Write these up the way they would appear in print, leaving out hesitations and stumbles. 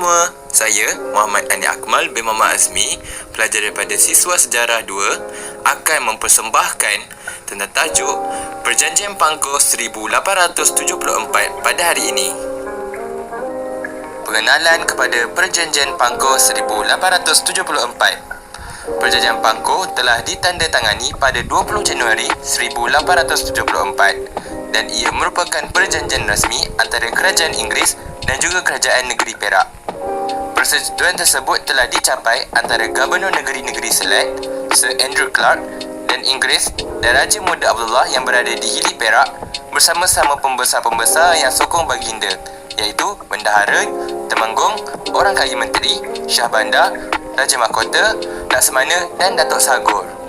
semua, saya Muhammad Andi Akmal bin Muhammad Azmi, pelajar daripada Siswa Sejarah 2, akan mempersembahkan tentang tajuk Perjanjian Pangkor 1874 pada hari ini. Pengenalan kepada Perjanjian Pangkor 1874. Perjanjian Pangkor telah ditandatangani pada 20 Januari 1874 dan ia merupakan perjanjian rasmi antara Kerajaan Inggeris dan juga Kerajaan Negeri Perak. Persetujuan tersebut telah dicapai antara Gubernur Negeri-Negeri Selat, Sir Andrew Clark dan Inggeris dan Raja Muda Abdullah yang berada di Hili Perak bersama-sama pembesar-pembesar yang sokong baginda, iaitu Bendahara, Temanggung, Orang Kaya Menteri, Shah Bandar, Raja Mahkota, Laksamana dan Datuk Sagor.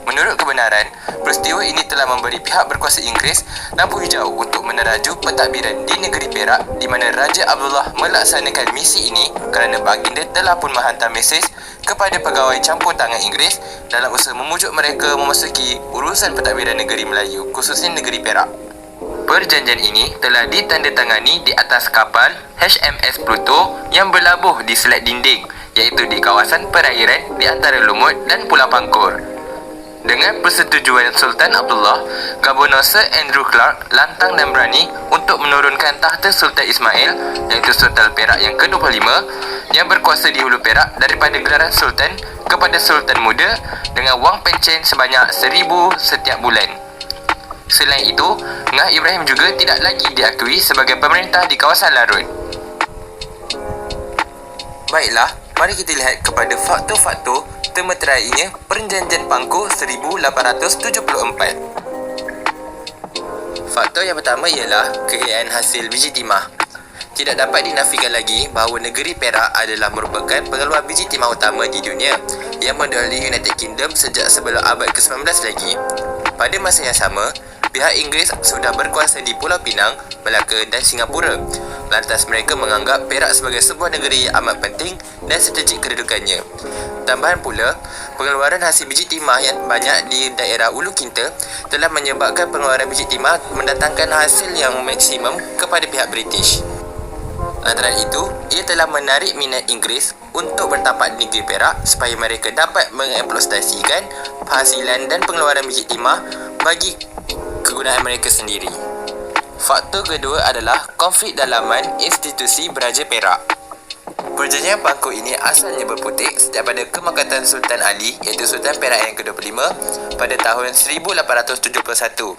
Menurut kebenaran, peristiwa ini telah memberi pihak berkuasa Inggeris lampu hijau untuk meneraju pentadbiran di negeri Perak di mana Raja Abdullah melaksanakan misi ini kerana baginda telah pun menghantar mesej kepada pegawai campur tangan Inggeris dalam usaha memujuk mereka memasuki urusan pentadbiran negeri Melayu, khususnya negeri Perak. Perjanjian ini telah ditandatangani di atas kapal HMS Pluto yang berlabuh di Selat Dinding, iaitu di kawasan perairan di antara Lumut dan Pulau Pangkor. Dengan persetujuan Sultan Abdullah, Gubernur Sir Andrew Clark lantang dan berani untuk menurunkan tahta Sultan Ismail, iaitu Sultan Perak yang ke-25 yang berkuasa di Hulu Perak daripada gelaran Sultan kepada Sultan Muda dengan wang pencen sebanyak 1,000 setiap bulan. Selain itu, Ngah Ibrahim juga tidak lagi diakui sebagai pemerintah di kawasan Larut. Baiklah, mari kita lihat kepada faktor-faktor termeterainya Perjanjian Pangkor 1874. Faktor yang pertama ialah kekayaan hasil biji timah. Tidak dapat dinafikan lagi bahawa negeri Perak adalah merupakan pengeluar biji timah utama di dunia yang mendahului United Kingdom sejak sebelum abad ke-19 lagi. Pada masa yang sama, pihak Inggeris sudah berkuasa di Pulau Pinang, Melaka dan Singapura. Lantas mereka menganggap Perak sebagai sebuah negeri yang amat penting dan strategik kedudukannya. Tambahan pula, pengeluaran hasil biji timah yang banyak di daerah Ulu Kinta telah menyebabkan pengeluaran biji timah mendatangkan hasil yang maksimum kepada pihak British. Antara itu, ia telah menarik minat Inggeris untuk bertapak di negeri Perak supaya mereka dapat mengeksploitasikan penghasilan dan pengeluaran biji timah bagi kegunaan mereka sendiri. Faktor kedua adalah konflik dalaman institusi Beraja Perak. Perjanjian Pangkor ini asalnya berputik sejak pada kemakatan Sultan Ali, iaitu Sultan Perak yang ke-25 pada tahun 1871.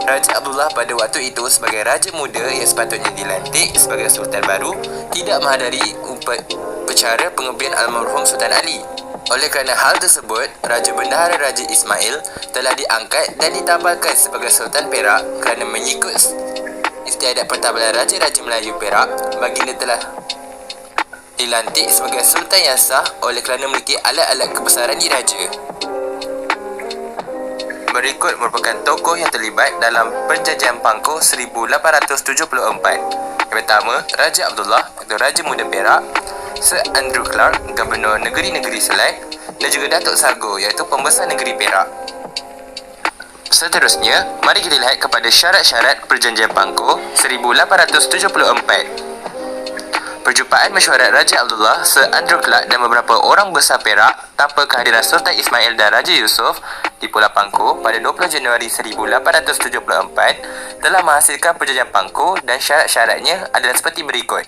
Raja Abdullah pada waktu itu sebagai Raja Muda yang sepatutnya dilantik sebagai Sultan baru tidak menghadiri upacara pengebian almarhum Sultan Ali. Oleh kerana hal tersebut, Raja Bendahara Raja Ismail telah diangkat dan ditabalkan sebagai Sultan Perak kerana mengikut istiadat pertabalan Raja-Raja Melayu Perak, baginda telah dilantik sebagai Sultan yang sah oleh kerana memiliki alat-alat kebesaran diraja. Berikut merupakan tokoh yang terlibat dalam Perjanjian Pangkor 1874. Yang pertama, Raja Abdullah atau Raja Muda Perak, Sir Andrew Clark, Gubernur Negeri-Negeri Selat dan juga Datuk Sagor, iaitu pembesar negeri Perak. Seterusnya, mari kita lihat kepada syarat-syarat Perjanjian Pangkor 1874. Perjumpaan mesyuarat Raja Abdullah, Sir Andrew Clark dan beberapa orang besar Perak tanpa kehadiran Sultan Ismail dan Raja Yusof di Pulau Pangkor pada 20 Januari 1874 telah menghasilkan Perjanjian Pangkor dan syarat-syaratnya adalah seperti berikut.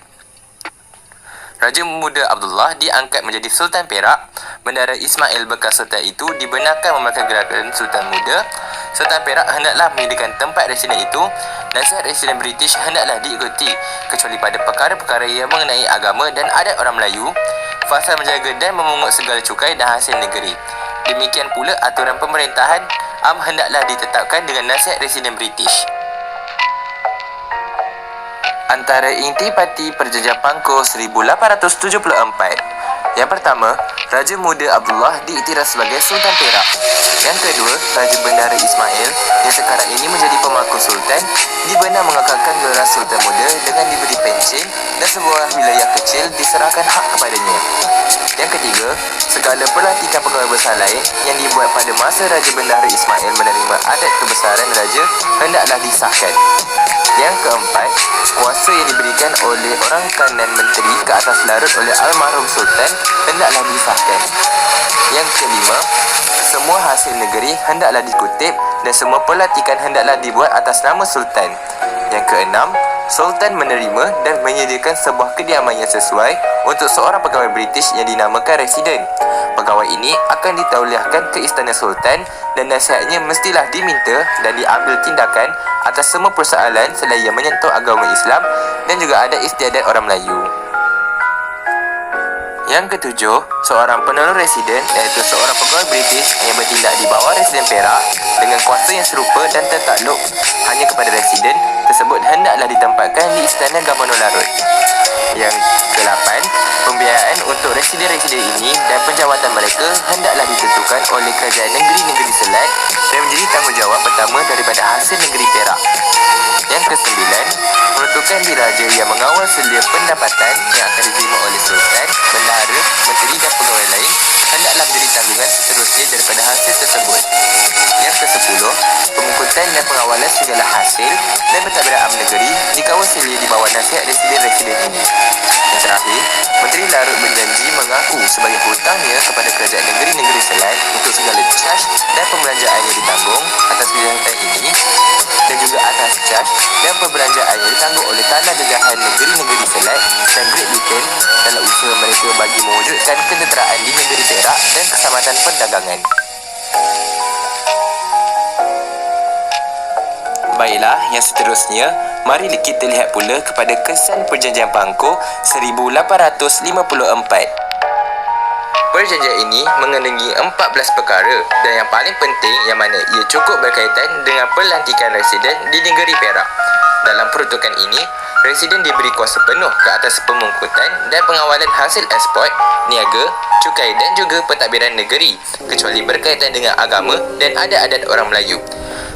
Raja Muda Abdullah diangkat menjadi Sultan Perak. Bendahara Ismail bekas Sultan itu dibenarkan memakai gelar Sultan Muda. Sultan Perak hendaklah menyediakan tempat residen itu. Nasihat residen British hendaklah diikuti kecuali pada perkara-perkara yang mengenai agama dan adat orang Melayu, fasa menjaga dan memungut segala cukai dan hasil negeri. Demikian pula aturan pemerintahan hendaklah ditetapkan dengan nasihat residen British. Antara intipati Perjanjian Pangkor 1874. Yang pertama, Raja Muda Abdullah diiktiraf sebagai Sultan Perak. Yang kedua, Raja Bendahara Ismail yang sekarang ini menjadi pemangku Sultan dibenar mengekalkan gelar Sultan Muda dengan diberi pencen dan sebuah wilayah kecil diserahkan hak kepadanya. Yang ketiga, segala pelantikan pegawai besar lain yang dibuat pada masa Raja Bendahara Ismail menerima adat kebesaran raja hendaklah disahkan. Yang keempat, kuasa yang diberikan oleh orang kanan menteri ke atas larut oleh almarhum Sultan hendaklah disahkan. Yang kelima, semua hasil negeri hendaklah dikutip dan semua pelatihan hendaklah dibuat atas nama Sultan. Yang keenam, Sultan menerima dan menyediakan sebuah kediaman yang sesuai untuk seorang pegawai British yang dinamakan residen. Pegawai ini akan ditauliahkan ke Istana Sultan dan nasihatnya mestilah diminta dan diambil tindakan atas semua persoalan selaya menyentuh agama Islam dan juga ada istiadat orang Melayu. Yang ketujuh, seorang penolong residen iaitu seorang pegawai British yang bertindak di bawah residen Perak dengan kuasa yang serupa dan tertakluk hanya kepada residen tersebut hendaklah ditempatkan di Istana Gamanul Larut. Yang ke-8, pembiayaan untuk residen-residen ini dan penjawatan mereka hendaklah ditentukan oleh kerajaan negeri-negeri Selat dan menjadi tanggungjawab pertama daripada hasil negeri Perak. Yang ke-9, peruntukan diraja yang mengawal selia pendapatan yang akan diterima oleh Sultan, bendahara, menteri dan pegawai lain hendaklah menjadi tanggungan seterusnya daripada hasil tersebut. Yang ke-10, pengikutan dan pengawalan segala hasil dan pentadbiran negeri dikawal selia di bawah nasihat residen-residen ini. Yang terakhir, Menteri Larut berjanji mengaku sebagai hutangnya kepada kerajaan negeri-negeri Selat untuk segala caj dan pembelanjaan yang ditanggung atas kejahatan ini dan juga atas caj dan perbelanjaan yang ditanggung oleh tanah jajahan negeri-negeri Selat dan Great Britain dalam usaha mereka bagi mewujudkan ketenteraan di negeri Perak dan keselamatan perdagangan. Baiklah, yang seterusnya, mari kita lihat pula kepada kesan Perjanjian Pangkor 1854. Perjanjian ini mengandungi 14 perkara dan yang paling penting yang mana ia cukup berkaitan dengan pelantikan residen di negeri Perak. Dalam peruntukan ini, residen diberi kuasa penuh ke atas pemungkutan dan pengawalan hasil ekspor, niaga, cukai dan juga pentadbiran negeri kecuali berkaitan dengan agama dan adat-adat orang Melayu.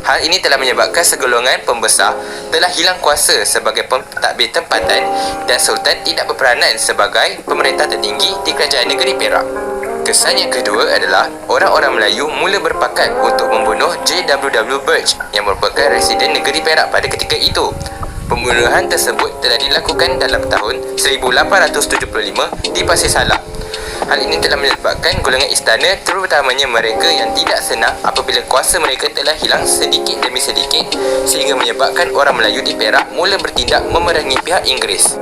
Hal ini telah menyebabkan segolongan pembesar telah hilang kuasa sebagai pentadbir tempatan dan Sultan tidak berperanan sebagai pemerintah tertinggi di kerajaan negeri Perak. Kesan yang kedua adalah orang-orang Melayu mula berpakat untuk membunuh J.W.W. Birch yang merupakan residen negeri Perak pada ketika itu. Pembunuhan tersebut telah dilakukan dalam tahun 1875 di Pasir Salak. Hal ini telah menyebabkan golongan istana, terutamanya mereka yang tidak senang apabila kuasa mereka telah hilang sedikit demi sedikit sehingga menyebabkan orang Melayu di Perak mula bertindak memerangi pihak Inggeris.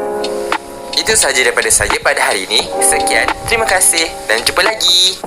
Itu sahaja daripada saya pada hari ini. Sekian, terima kasih dan jumpa lagi.